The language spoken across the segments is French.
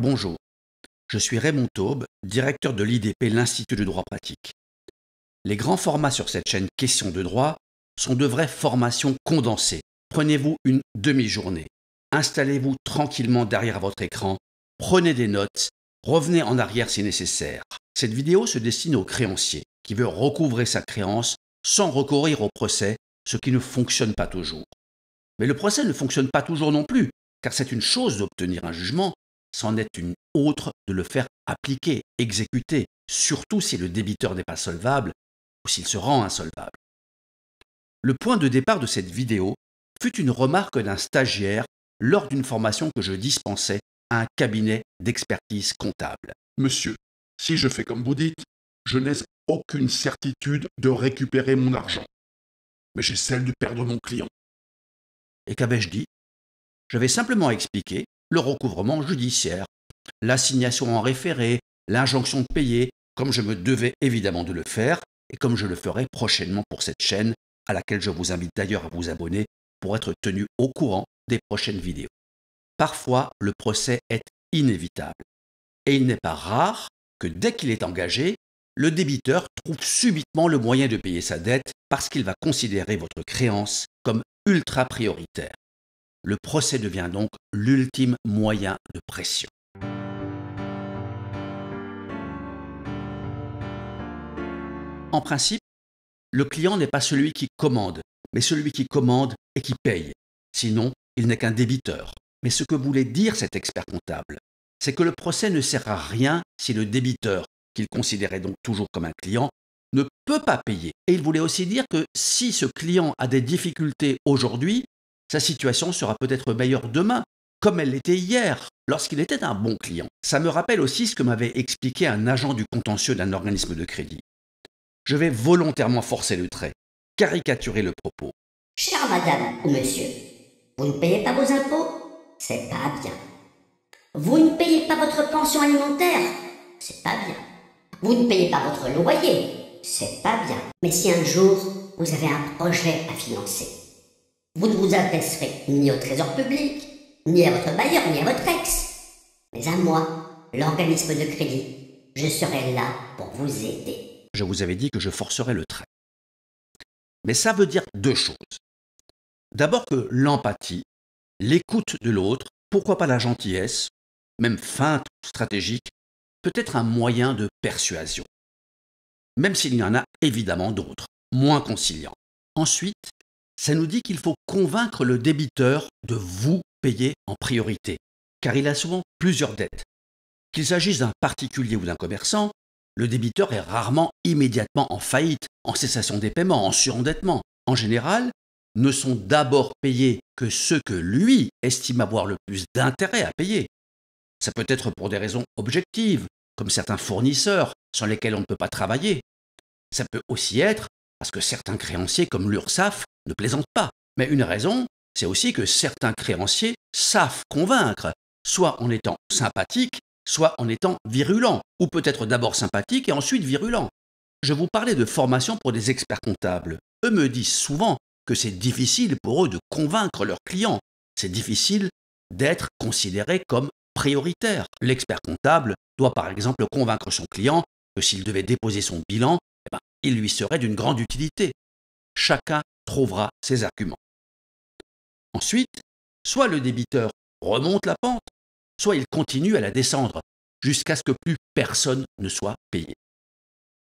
Bonjour, je suis Raymond Taube, directeur de l'IDP, l'Institut de droit pratique. Les grands formats sur cette chaîne Questions de droit sont de vraies formations condensées. Prenez-vous une demi-journée, installez-vous tranquillement derrière votre écran, prenez des notes, revenez en arrière si nécessaire. Cette vidéo se destine au créancier qui veut recouvrer sa créance sans recourir au procès, ce qui ne fonctionne pas toujours. Mais le procès ne fonctionne pas toujours non plus, car c'est une chose d'obtenir un jugement, c'en est une autre de le faire appliquer, exécuter, surtout si le débiteur n'est pas solvable ou s'il se rend insolvable. Le point de départ de cette vidéo fut une remarque d'un stagiaire lors d'une formation que je dispensais à un cabinet d'expertise comptable. Monsieur, si je fais comme vous dites, je n'ai aucune certitude de récupérer mon argent. Mais j'ai celle de perdre mon client. Et qu'avais-je dit? J'avais simplement expliqué le recouvrement judiciaire, l'assignation en référé, l'injonction de payer, comme je me devais évidemment de le faire et comme je le ferai prochainement pour cette chaîne, à laquelle je vous invite d'ailleurs à vous abonner pour être tenu au courant des prochaines vidéos. Parfois, le procès est inévitable et il n'est pas rare que dès qu'il est engagé, le débiteur trouve subitement le moyen de payer sa dette parce qu'il va considérer votre créance comme ultra prioritaire. Le procès devient donc l'ultime moyen de pression. En principe, le client n'est pas celui qui commande, mais celui qui commande et qui paye. Sinon, il n'est qu'un débiteur. Mais ce que voulait dire cet expert comptable, c'est que le procès ne sert à rien si le débiteur, qu'il considérait donc toujours comme un client, ne peut pas payer. Et il voulait aussi dire que si ce client a des difficultés aujourd'hui, sa situation sera peut-être meilleure demain, comme elle l'était hier, lorsqu'il était un bon client. Ça me rappelle aussi ce que m'avait expliqué un agent du contentieux d'un organisme de crédit. Je vais volontairement forcer le trait, caricaturer le propos. Chère madame ou monsieur, vous ne payez pas vos impôts? C'est pas bien. Vous ne payez pas votre pension alimentaire? C'est pas bien. Vous ne payez pas votre loyer? C'est pas bien. Mais si un jour, vous avez un projet à financer, vous ne vous adresserez ni au trésor public, ni à votre bailleur, ni à votre ex, mais à moi, l'organisme de crédit. Je serai là pour vous aider. Je vous avais dit que je forcerais le trait. Mais ça veut dire deux choses. D'abord que l'empathie, l'écoute de l'autre, pourquoi pas la gentillesse, même feinte ou stratégique, peut être un moyen de persuasion. Même s'il y en a évidemment d'autres, moins conciliants. Ensuite, ça nous dit qu'il faut convaincre le débiteur de vous payer en priorité, car il a souvent plusieurs dettes. Qu'il s'agisse d'un particulier ou d'un commerçant, le débiteur est rarement immédiatement en faillite, en cessation des paiements, en surendettement. En général, ne sont d'abord payés que ceux que lui estime avoir le plus d'intérêt à payer. Ça peut être pour des raisons objectives, comme certains fournisseurs sans lesquels on ne peut pas travailler. Ça peut aussi être parce que certains créanciers comme l'URSSAF ne plaisantent pas. Mais une raison, c'est aussi que certains créanciers savent convaincre, soit en étant sympathiques, soit en étant virulents, ou peut-être d'abord sympathiques et ensuite virulents. Je vous parlais de formation pour des experts comptables. Eux me disent souvent que c'est difficile pour eux de convaincre leurs clients. C'est difficile d'être considéré comme prioritaire. L'expert comptable doit par exemple convaincre son client que s'il devait déposer son bilan, il lui serait d'une grande utilité. Chacun trouvera ses arguments. Ensuite, soit le débiteur remonte la pente, soit il continue à la descendre jusqu'à ce que plus personne ne soit payé.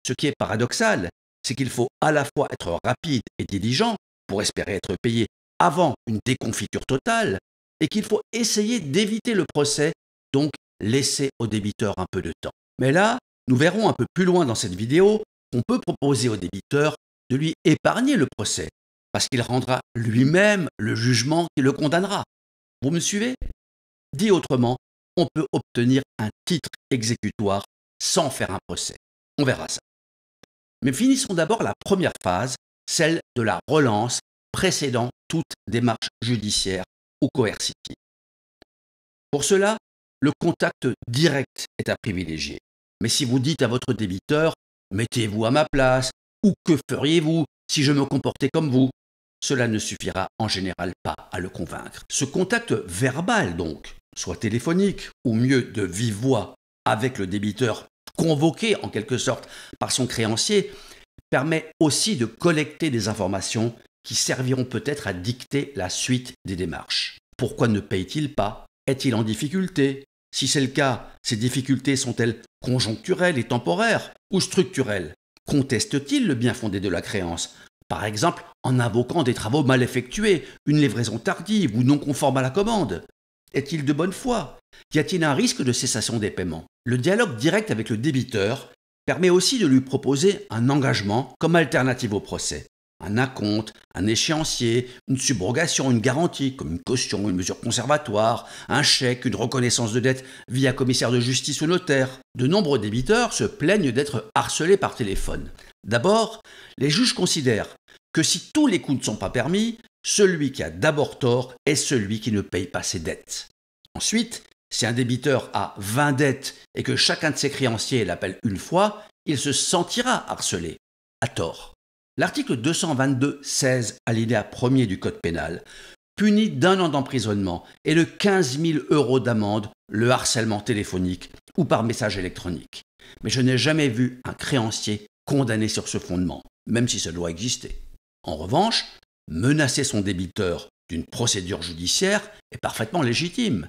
Ce qui est paradoxal, c'est qu'il faut à la fois être rapide et diligent pour espérer être payé avant une déconfiture totale et qu'il faut essayer d'éviter le procès, donc laisser au débiteur un peu de temps. Mais là, nous verrons un peu plus loin dans cette vidéo qu'on peut proposer au débiteur de lui épargner le procès parce qu'il rendra lui-même le jugement qui le condamnera. Vous me suivez? Dit autrement, on peut obtenir un titre exécutoire sans faire un procès. On verra ça. Mais finissons d'abord la première phase, celle de la relance précédant toute démarche judiciaire ou coercitive. Pour cela, le contact direct est à privilégier. Mais si vous dites à votre débiteur « mettez-vous à ma place » ou « que feriez-vous si je me comportais comme vous ?» cela ne suffira en général pas à le convaincre. Ce contact verbal, donc, soit téléphonique, ou mieux de vive voix avec le débiteur convoqué en quelque sorte par son créancier, permet aussi de collecter des informations qui serviront peut-être à dicter la suite des démarches. Pourquoi ne paye-t-il pas? Est-il en difficulté? Si c'est le cas, ces difficultés sont-elles conjoncturelles et temporaires ou structurelles? Conteste-t-il le bien fondé de la créance? Par exemple, en invoquant des travaux mal effectués, une livraison tardive ou non conforme à la commande? Est-il de bonne foi? Y a-t-il un risque de cessation des paiements? Le dialogue direct avec le débiteur permet aussi de lui proposer un engagement comme alternative au procès. Un acompte, un échéancier, une subrogation, une garantie, comme une caution, une mesure conservatoire, un chèque, une reconnaissance de dette via commissaire de justice ou notaire. De nombreux débiteurs se plaignent d'être harcelés par téléphone. D'abord, les juges considèrent que si tous les coups ne sont pas permis, celui qui a d'abord tort est celui qui ne paye pas ses dettes. Ensuite, si un débiteur a 20 dettes et que chacun de ses créanciers l'appelle une fois, il se sentira harcelé, à tort. L'article 222-16, alinéa 1er du Code pénal, punit d'1 an d'emprisonnement et de 15 000 € d'amende le harcèlement téléphonique ou par message électronique. Mais je n'ai jamais vu un créancier condamné sur ce fondement, même si ça doit exister. En revanche, menacer son débiteur d'une procédure judiciaire est parfaitement légitime.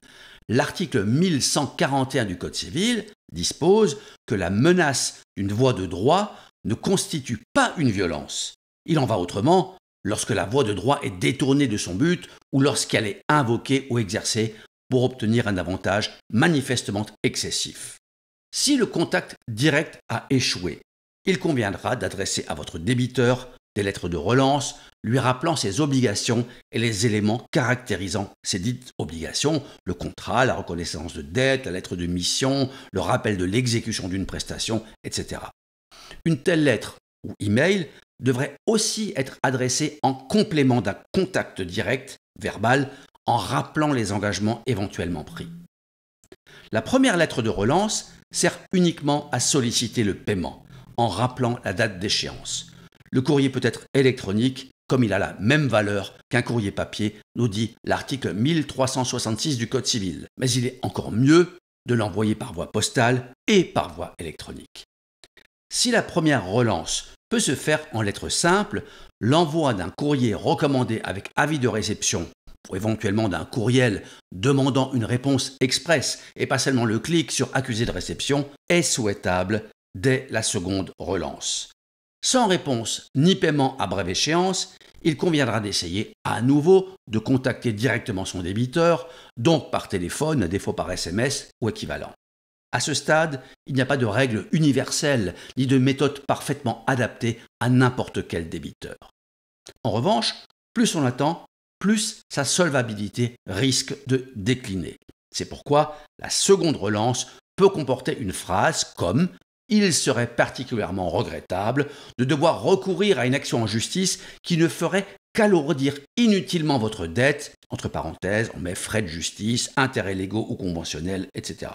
L'article 1141 du Code civil dispose que la menace d'une voie de droit ne constitue pas une violence. Il en va autrement lorsque la voie de droit est détournée de son but ou lorsqu'elle est invoquée ou exercée pour obtenir un avantage manifestement excessif. Si le contact direct a échoué, il conviendra d'adresser à votre débiteur des lettres de relance lui rappelant ses obligations et les éléments caractérisant ces dites obligations, le contrat, la reconnaissance de dette, la lettre de mission, le rappel de l'exécution d'une prestation, etc. Une telle lettre ou email devrait aussi être adressée en complément d'un contact direct, verbal, en rappelant les engagements éventuellement pris. La première lettre de relance sert uniquement à solliciter le paiement, en rappelant la date d'échéance. Le courrier peut être électronique, comme il a la même valeur qu'un courrier papier, nous dit l'article 1366 du Code civil. Mais il est encore mieux de l'envoyer par voie postale et par voie électronique. Si la première relance peut se faire en lettres simples, l'envoi d'un courrier recommandé avec avis de réception, ou éventuellement d'un courriel demandant une réponse express et pas seulement le clic sur accusé de réception, est souhaitable dès la seconde relance. Sans réponse ni paiement à brève échéance, il conviendra d'essayer à nouveau de contacter directement son débiteur, donc par téléphone, des fois par SMS ou équivalent. À ce stade, il n'y a pas de règle universelle ni de méthode parfaitement adaptée à n'importe quel débiteur. En revanche, plus on attend, plus sa solvabilité risque de décliner. C'est pourquoi la seconde relance peut comporter une phrase comme « Il serait particulièrement regrettable de devoir recourir à une action en justice qui ne ferait qu'alourdir inutilement votre dette », entre parenthèses, on met frais de justice, intérêts légaux ou conventionnels, etc.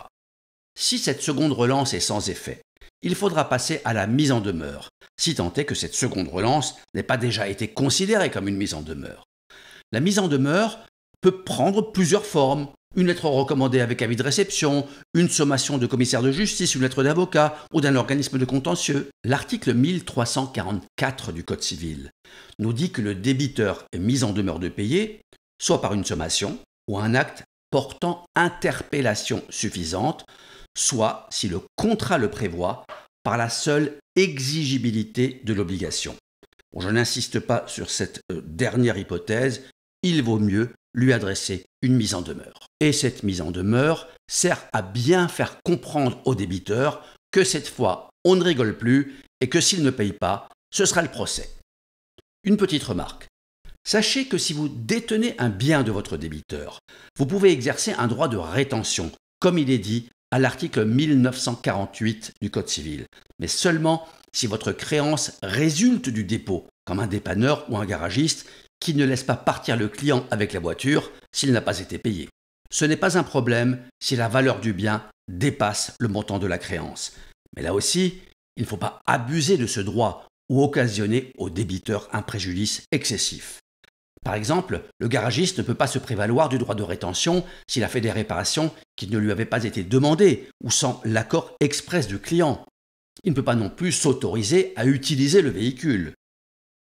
Si cette seconde relance est sans effet, il faudra passer à la mise en demeure, si tant est que cette seconde relance n'ait pas déjà été considérée comme une mise en demeure. La mise en demeure peut prendre plusieurs formes. Une lettre recommandée avec avis de réception, une sommation de commissaire de justice, une lettre d'avocat ou d'un organisme de contentieux. L'article 1344 du Code civil nous dit que le débiteur est mis en demeure de payer, soit par une sommation ou un acte portant interpellation suffisante, soit, si le contrat le prévoit, par la seule exigibilité de l'obligation. Bon, je n'insiste pas sur cette dernière hypothèse, il vaut mieux lui adresser une mise en demeure. Et cette mise en demeure sert à bien faire comprendre au débiteur que cette fois, on ne rigole plus et que s'il ne paye pas, ce sera le procès. Une petite remarque. Sachez que si vous détenez un bien de votre débiteur, vous pouvez exercer un droit de rétention, comme il est dit à l'article 1948 du Code civil, mais seulement si votre créance résulte du dépôt, comme un dépanneur ou un garagiste qui ne laisse pas partir le client avec la voiture s'il n'a pas été payé. Ce n'est pas un problème si la valeur du bien dépasse le montant de la créance. Mais là aussi, il ne faut pas abuser de ce droit ou occasionner au débiteur un préjudice excessif. Par exemple, le garagiste ne peut pas se prévaloir du droit de rétention s'il a fait des réparations qui ne lui avaient pas été demandées ou sans l'accord express du client. Il ne peut pas non plus s'autoriser à utiliser le véhicule.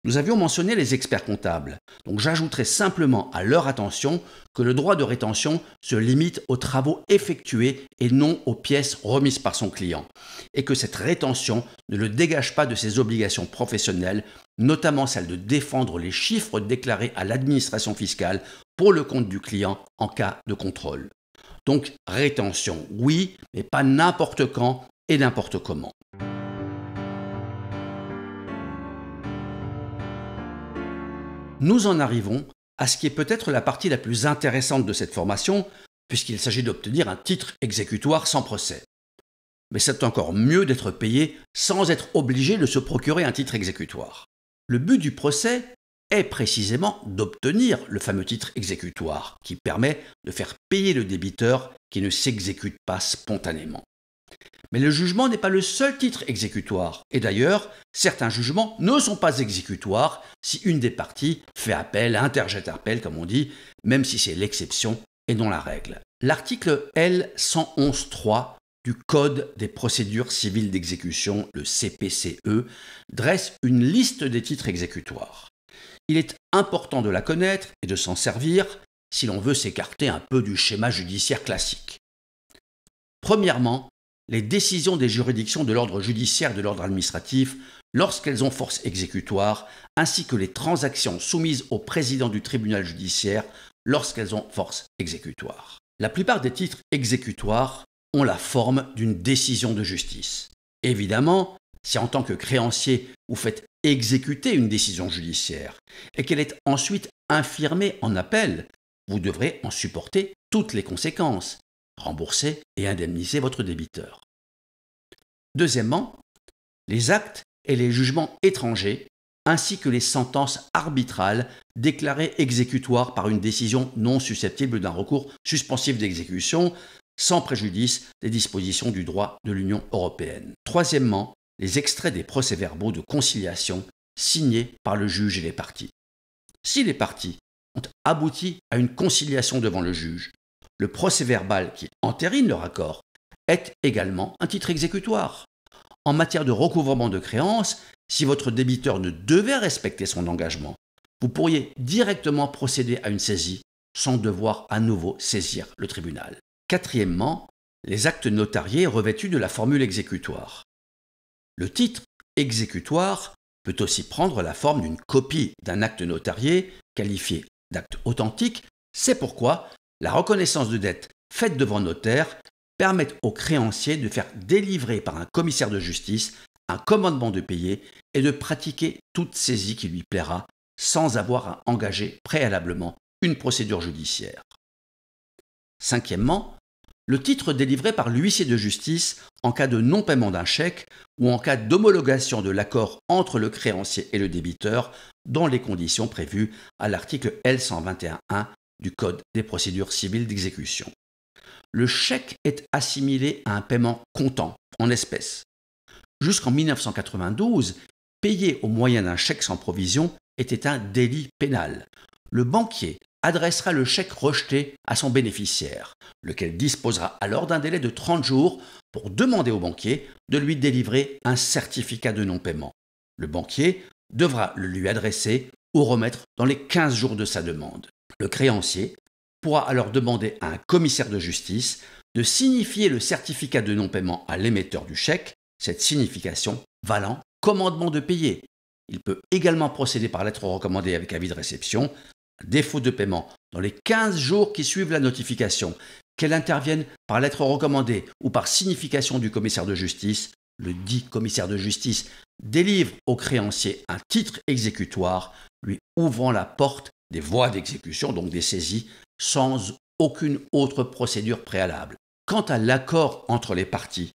Nous avions mentionné les experts comptables, donc j'ajouterai simplement à leur attention que le droit de rétention se limite aux travaux effectués et non aux pièces remises par son client, et que cette rétention ne le dégage pas de ses obligations professionnelles, notamment celle de défendre les chiffres déclarés à l'administration fiscale pour le compte du client en cas de contrôle. Donc rétention, oui, mais pas n'importe quand et n'importe comment. Nous en arrivons à ce qui est peut-être la partie la plus intéressante de cette formation, puisqu'il s'agit d'obtenir un titre exécutoire sans procès. Mais c'est encore mieux d'être payé sans être obligé de se procurer un titre exécutoire. Le but du procès est précisément d'obtenir le fameux titre exécutoire, qui permet de faire payer le débiteur qui ne s'exécute pas spontanément. Mais le jugement n'est pas le seul titre exécutoire, et d'ailleurs, certains jugements ne sont pas exécutoires si une des parties fait appel, interjette appel comme on dit, même si c'est l'exception et non la règle. L'article L111.3 du Code des procédures civiles d'exécution, le CPCE, dresse une liste des titres exécutoires. Il est important de la connaître et de s'en servir si l'on veut s'écarter un peu du schéma judiciaire classique. Premièrement, les décisions des juridictions de l'ordre judiciaire et de l'ordre administratif lorsqu'elles ont force exécutoire, ainsi que les transactions soumises au président du tribunal judiciaire lorsqu'elles ont force exécutoire. La plupart des titres exécutoires ont la forme d'une décision de justice. Évidemment, si en tant que créancier vous faites exécuter une décision judiciaire et qu'elle est ensuite infirmée en appel, vous devrez en supporter toutes les conséquences, rembourser et indemniser votre débiteur. Deuxièmement, les actes et les jugements étrangers, ainsi que les sentences arbitrales déclarées exécutoires par une décision non susceptible d'un recours suspensif d'exécution, sans préjudice des dispositions du droit de l'Union européenne. Troisièmement, les extraits des procès-verbaux de conciliation signés par le juge et les parties. Si les parties ont abouti à une conciliation devant le juge, le procès-verbal qui entérine leur accord est également un titre exécutoire. En matière de recouvrement de créances, si votre débiteur ne devait respecter son engagement, vous pourriez directement procéder à une saisie sans devoir à nouveau saisir le tribunal. Quatrièmement, les actes notariés revêtus de la formule exécutoire. Le titre exécutoire peut aussi prendre la forme d'une copie d'un acte notarié qualifié d'acte authentique. C'est pourquoi la reconnaissance de dette faite devant notaire permet aux créanciers de faire délivrer par un commissaire de justice un commandement de payer et de pratiquer toute saisie qui lui plaira sans avoir à engager préalablement une procédure judiciaire. Cinquièmement, le titre délivré par l'huissier de justice en cas de non-paiement d'un chèque ou en cas d'homologation de l'accord entre le créancier et le débiteur dans les conditions prévues à l'article L121.1 du Code des procédures civiles d'exécution. Le chèque est assimilé à un paiement comptant, en espèces. Jusqu'en 1992, payer au moyen d'un chèque sans provision était un délit pénal. Le banquier adressera le chèque rejeté à son bénéficiaire, lequel disposera alors d'un délai de 30 jours pour demander au banquier de lui délivrer un certificat de non-paiement. Le banquier devra le lui adresser ou remettre dans les 15 jours de sa demande. Le créancier pourra alors demander à un commissaire de justice de signifier le certificat de non-paiement à l'émetteur du chèque, cette signification valant commandement de payer. Il peut également procéder par lettre recommandée avec avis de réception, à défaut de paiement dans les 15 jours qui suivent la notification, qu'elle intervienne par lettre recommandée ou par signification du commissaire de justice. Le dit commissaire de justice délivre au créancier un titre exécutoire, lui ouvrant la porte des voies d'exécution, donc des saisies, sans aucune autre procédure préalable. Quant à l'accord entre les parties,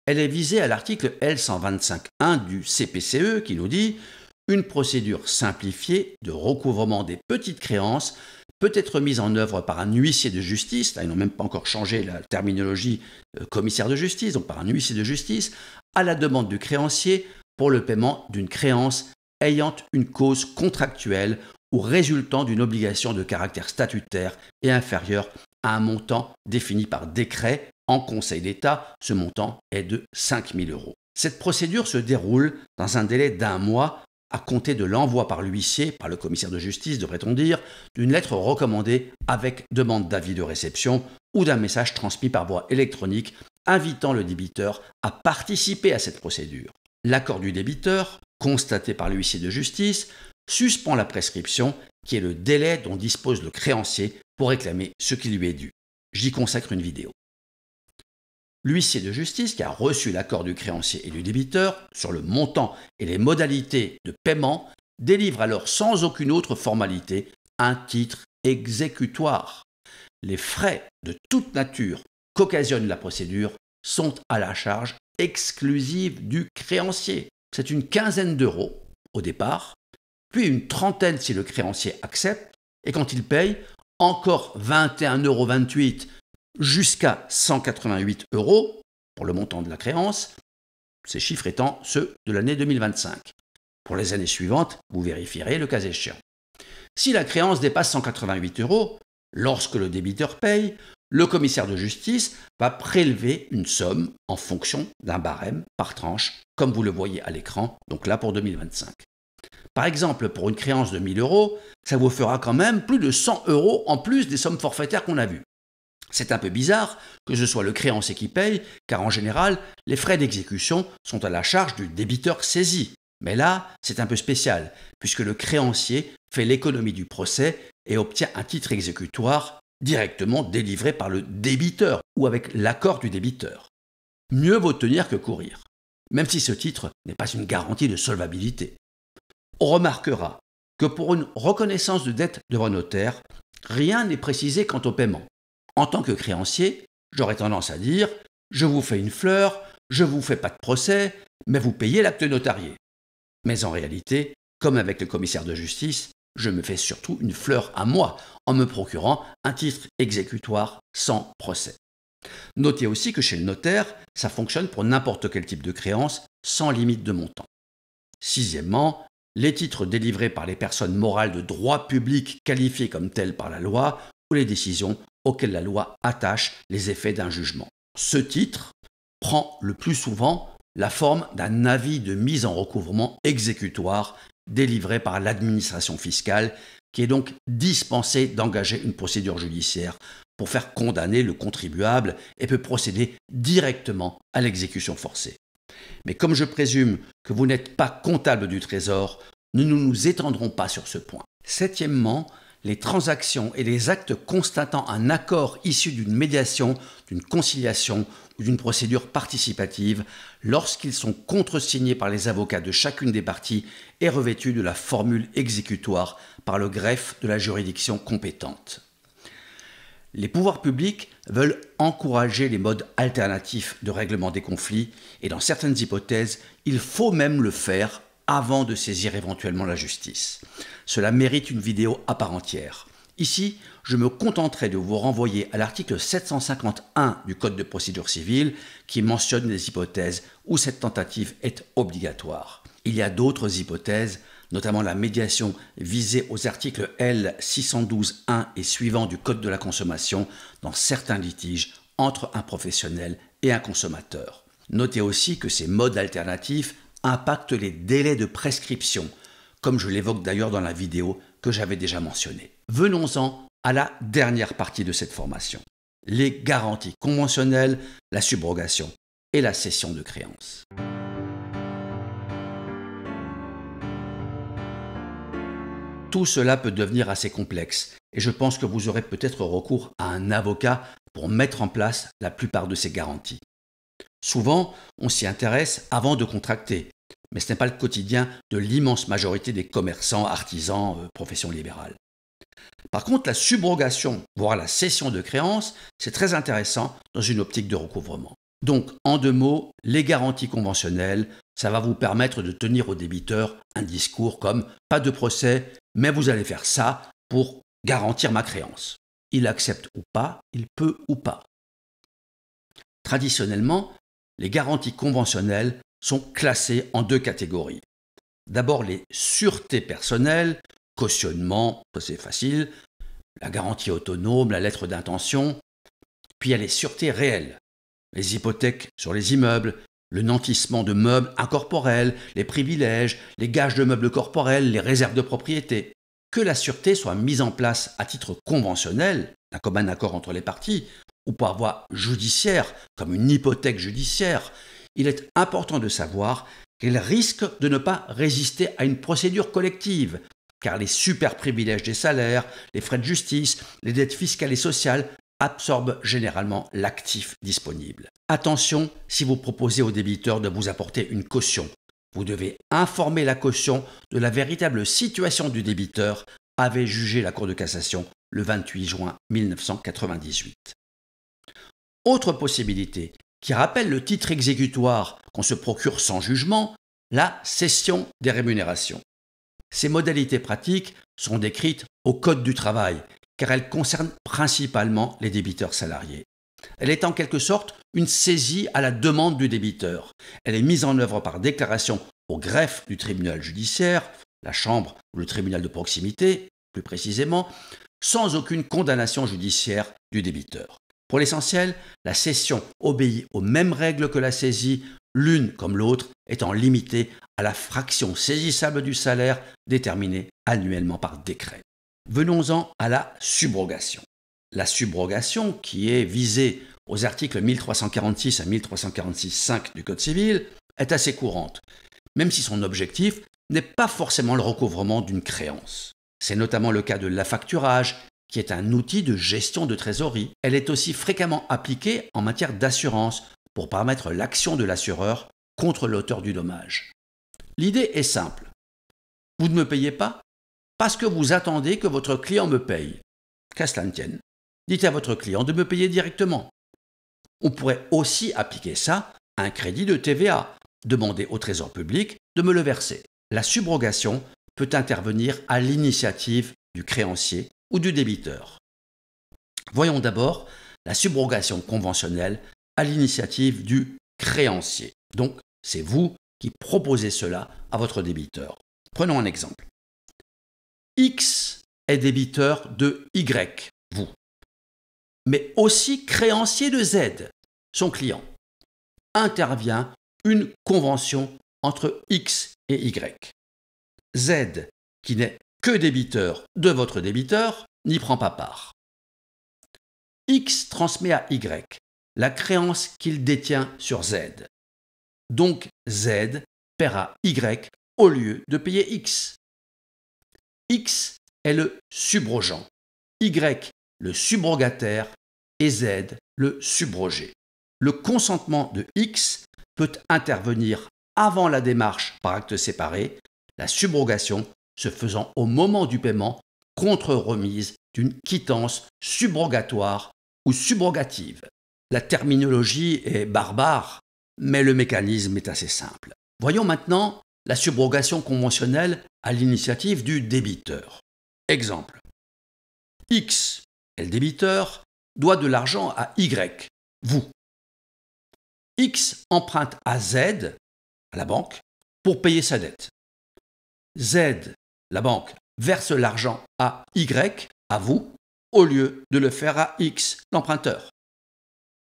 elle est visée à l'article L125.1 du CPCE qui nous dit « Une procédure simplifiée de recouvrement des petites créances peut être mise en œuvre par un huissier de justice », là ils n'ont même pas encore changé la terminologie commissaire de justice, donc par un huissier de justice, à la demande du créancier pour le paiement d'une créance ayant une cause contractuelle ou résultant d'une obligation de caractère statutaire et inférieure à un montant défini par décret en Conseil d'État. Ce montant est de 5 000 €. Cette procédure se déroule dans un délai d'1 mois à compter de l'envoi par l'huissier, par le commissaire de justice, devrait-on dire, d'une lettre recommandée avec demande d'avis de réception ou d'un message transmis par voie électronique invitant le débiteur à participer à cette procédure. L'accord du débiteur, constaté par l'huissier de justice, suspend la prescription, qui est le délai dont dispose le créancier pour réclamer ce qui lui est dû. J'y consacre une vidéo. L'huissier de justice, qui a reçu l'accord du créancier et du débiteur sur le montant et les modalités de paiement, délivre alors sans aucune autre formalité un titre exécutoire. Les frais de toute nature qu'occasionne la procédure sont à la charge exclusive du créancier. C'est une quinzaine d'euros au départ, puis une trentaine si le créancier accepte, et quand il paye, encore 21,28 € jusqu'à 188 € pour le montant de la créance, ces chiffres étant ceux de l'année 2025. Pour les années suivantes, vous vérifierez le cas échéant. Si la créance dépasse 188 €, lorsque le débiteur paye, le commissaire de justice va prélever une somme en fonction d'un barème par tranche, comme vous le voyez à l'écran, donc là pour 2025. Par exemple, pour une créance de 1 000 €, ça vous fera quand même plus de 100 € en plus des sommes forfaitaires qu'on a vues. C'est un peu bizarre que ce soit le créancier qui paye, car en général, les frais d'exécution sont à la charge du débiteur saisi. Mais là, c'est un peu spécial, puisque le créancier fait l'économie du procès et obtient un titre exécutoire directement délivré par le débiteur ou avec l'accord du débiteur. Mieux vaut tenir que courir, même si ce titre n'est pas une garantie de solvabilité. On remarquera que pour une reconnaissance de dette devant notaire, rien n'est précisé quant au paiement. En tant que créancier, j'aurais tendance à dire « je vous fais une fleur, je vous fais pas de procès, mais vous payez l'acte notarié ». Mais en réalité, comme avec le commissaire de justice, je me fais surtout une fleur à moi en me procurant un titre exécutoire sans procès. Notez aussi que chez le notaire, ça fonctionne pour n'importe quel type de créance sans limite de montant. Sixièmement, les titres délivrés par les personnes morales de droit public qualifiées comme telles par la loi ou les décisions auxquelles la loi attache les effets d'un jugement. Ce titre prend le plus souvent la forme d'un avis de mise en recouvrement exécutoire délivré par l'administration fiscale, qui est donc dispensée d'engager une procédure judiciaire pour faire condamner le contribuable et peut procéder directement à l'exécution forcée. Mais comme je présume que vous n'êtes pas comptable du Trésor, nous ne nous étendrons pas sur ce point. Septièmement, les transactions et les actes constatant un accord issu d'une médiation, d'une conciliation ou d'une procédure participative, lorsqu'ils sont contresignés par les avocats de chacune des parties, est revêtu de la formule exécutoire par le greffe de la juridiction compétente. Les pouvoirs publics veulent encourager les modes alternatifs de règlement des conflits et dans certaines hypothèses, il faut même le faire avant de saisir éventuellement la justice. Cela mérite une vidéo à part entière. Ici, je me contenterai de vous renvoyer à l'article 751 du Code de procédure civile qui mentionne les hypothèses où cette tentative est obligatoire. Il y a d'autres hypothèses, notamment la médiation visée aux articles L 612-1 et suivants du Code de la consommation dans certains litiges entre un professionnel et un consommateur. Notez aussi que ces modes alternatifs impactent les délais de prescription, comme je l'évoque d'ailleurs dans la vidéo que j'avais déjà mentionnée. Venons-en à la dernière partie de cette formation, les garanties conventionnelles, la subrogation et la cession de créances. Tout cela peut devenir assez complexe et je pense que vous aurez peut-être recours à un avocat pour mettre en place la plupart de ces garanties. Souvent, on s'y intéresse avant de contracter, mais ce n'est pas le quotidien de l'immense majorité des commerçants, artisans, professions libérales. Par contre, la subrogation, voire la cession de créances, c'est très intéressant dans une optique de recouvrement. Donc, en deux mots, les garanties conventionnelles, ça va vous permettre de tenir au débiteur un discours comme « pas de procès, mais vous allez faire ça pour garantir ma créance ». Il accepte ou pas, il peut ou pas. Traditionnellement, les garanties conventionnelles sont classées en deux catégories. D'abord les sûretés personnelles, cautionnement, ça c'est facile, la garantie autonome, la lettre d'intention, puis il y a les sûretés réelles, les hypothèques sur les immeubles, le nantissement de meubles incorporels, les privilèges, les gages de meubles corporels, les réserves de propriété. Que la sûreté soit mise en place à titre conventionnel, d'un commun accord entre les parties, ou par voie judiciaire, comme une hypothèque judiciaire, il est important de savoir qu'elle risque de ne pas résister à une procédure collective, car les super privilèges des salaires, les frais de justice, les dettes fiscales et sociales absorbent généralement l'actif disponible. Attention, si vous proposez au débiteur de vous apporter une caution, vous devez informer la caution de la véritable situation du débiteur, avait jugé la Cour de cassation le 28 juin 1998. Autre possibilité, qui rappelle le titre exécutoire qu'on se procure sans jugement, la cession des rémunérations. Ces modalités pratiques sont décrites au Code du travail, car elles concernent principalement les débiteurs salariés. Elle est en quelque sorte une saisie à la demande du débiteur. Elle est mise en œuvre par déclaration au greffe du tribunal judiciaire, la chambre ou le tribunal de proximité, plus précisément, sans aucune condamnation judiciaire du débiteur. Pour l'essentiel, la cession obéit aux mêmes règles que la saisie, l'une comme l'autre étant limitée à la fraction saisissable du salaire déterminée annuellement par décret. Venons-en à la subrogation. La subrogation, qui est visée aux articles 1346 à 1346.5 du Code civil, est assez courante, même si son objectif n'est pas forcément le recouvrement d'une créance. C'est notamment le cas de l'affacturage, qui est un outil de gestion de trésorerie. Elle est aussi fréquemment appliquée en matière d'assurance pour permettre l'action de l'assureur contre l'auteur du dommage. L'idée est simple. Vous ne me payez pas parce que vous attendez que votre client me paye. Qu'à cela ne tienne, dites à votre client de me payer directement. On pourrait aussi appliquer ça à un crédit de TVA, demander au Trésor public de me le verser. La subrogation peut intervenir à l'initiative du créancier ou du débiteur. Voyons d'abord la subrogation conventionnelle à l'initiative du créancier. Donc, c'est vous qui proposez cela à votre débiteur. Prenons un exemple. X est débiteur de Y, vous, mais aussi créancier de Z, son client. Intervient une convention entre X et Y. Z, qui n'est que débiteur de votre débiteur, n'y prend pas part. X transmet à Y la créance qu'il détient sur Z. Donc Z paiera Y au lieu de payer X. X est le subrogant, Y le subrogataire et Z le subrogé. Le consentement de X peut intervenir avant la démarche par acte séparé, la subrogation se faisant au moment du paiement contre remise d'une quittance subrogatoire ou subrogative. La terminologie est barbare, mais le mécanisme est assez simple. Voyons maintenant la subrogation conventionnelle à l'initiative du débiteur. Exemple. X est le débiteur, doit de l'argent à Y, vous. X emprunte à Z, à la banque, pour payer sa dette. Z, la banque, verse l'argent à Y, à vous, au lieu de le faire à X, l'emprunteur.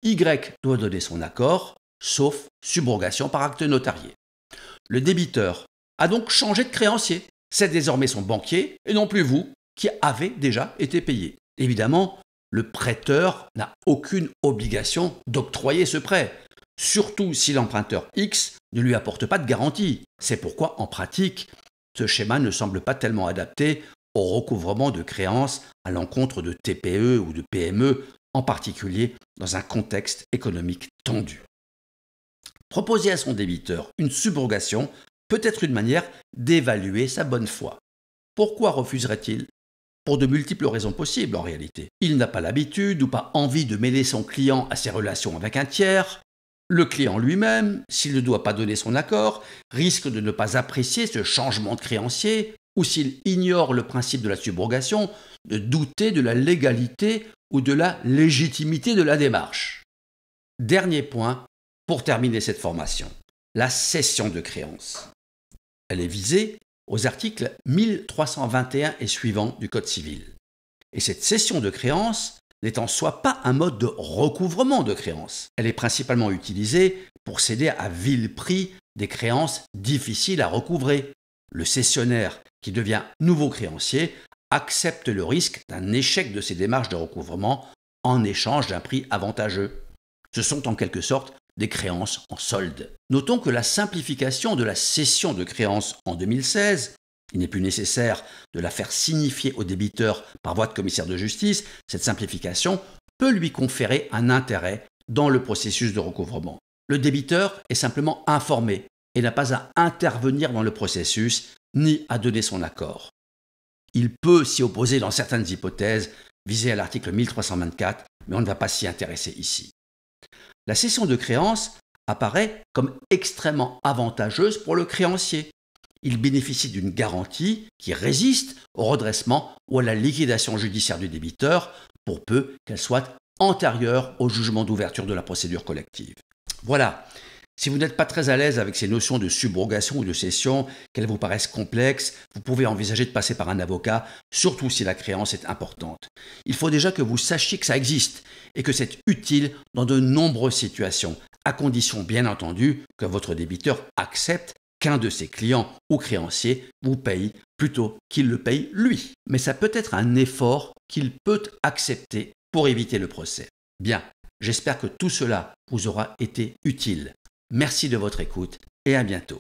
Y doit donner son accord, sauf subrogation par acte notarié. Le débiteur a donc changé de créancier. C'est désormais son banquier, et non plus vous, qui avez déjà été payé. Évidemment, le prêteur n'a aucune obligation d'octroyer ce prêt, surtout si l'emprunteur X ne lui apporte pas de garantie. C'est pourquoi, en pratique, ce schéma ne semble pas tellement adapté au recouvrement de créances à l'encontre de TPE ou de PME, en particulier dans un contexte économique tendu. Proposer à son débiteur une subrogation peut être une manière d'évaluer sa bonne foi. Pourquoi refuserait-il ? Pour de multiples raisons possibles en réalité. Il n'a pas l'habitude ou pas envie de mêler son client à ses relations avec un tiers. Le client lui-même, s'il ne doit pas donner son accord, risque de ne pas apprécier ce changement de créancier, ou s'il ignore le principe de la subrogation, de douter de la légalité ou de la légitimité de la démarche. Dernier point pour terminer cette formation, la cession de créance. Elle est visée aux articles 1321 et suivants du Code civil. Et cette cession de créance n'est en soi pas un mode de recouvrement de créances. Elle est principalement utilisée pour céder à vil prix des créances difficiles à recouvrer. Le cessionnaire, qui devient nouveau créancier, accepte le risque d'un échec de ces démarches de recouvrement en échange d'un prix avantageux. Ce sont en quelque sorte des créances en solde. Notons que la simplification de la cession de créances en 2016, il n'est plus nécessaire de la faire signifier au débiteur par voie de commissaire de justice, cette simplification peut lui conférer un intérêt dans le processus de recouvrement. Le débiteur est simplement informé et n'a pas à intervenir dans le processus ni à donner son accord. Il peut s'y opposer dans certaines hypothèses visées à l'article 1324, mais on ne va pas s'y intéresser ici. La cession de créance apparaît comme extrêmement avantageuse pour le créancier. Il bénéficie d'une garantie qui résiste au redressement ou à la liquidation judiciaire du débiteur, pour peu qu'elle soit antérieure au jugement d'ouverture de la procédure collective. Voilà. Si vous n'êtes pas très à l'aise avec ces notions de subrogation ou de cession, qu'elles vous paraissent complexes, vous pouvez envisager de passer par un avocat, surtout si la créance est importante. Il faut déjà que vous sachiez que ça existe et que c'est utile dans de nombreuses situations, à condition bien entendu que votre débiteur accepte qu'un de ses clients ou créanciers vous paye plutôt qu'il le paye lui. Mais ça peut être un effort qu'il peut accepter pour éviter le procès. Bien, j'espère que tout cela vous aura été utile. Merci de votre écoute et à bientôt.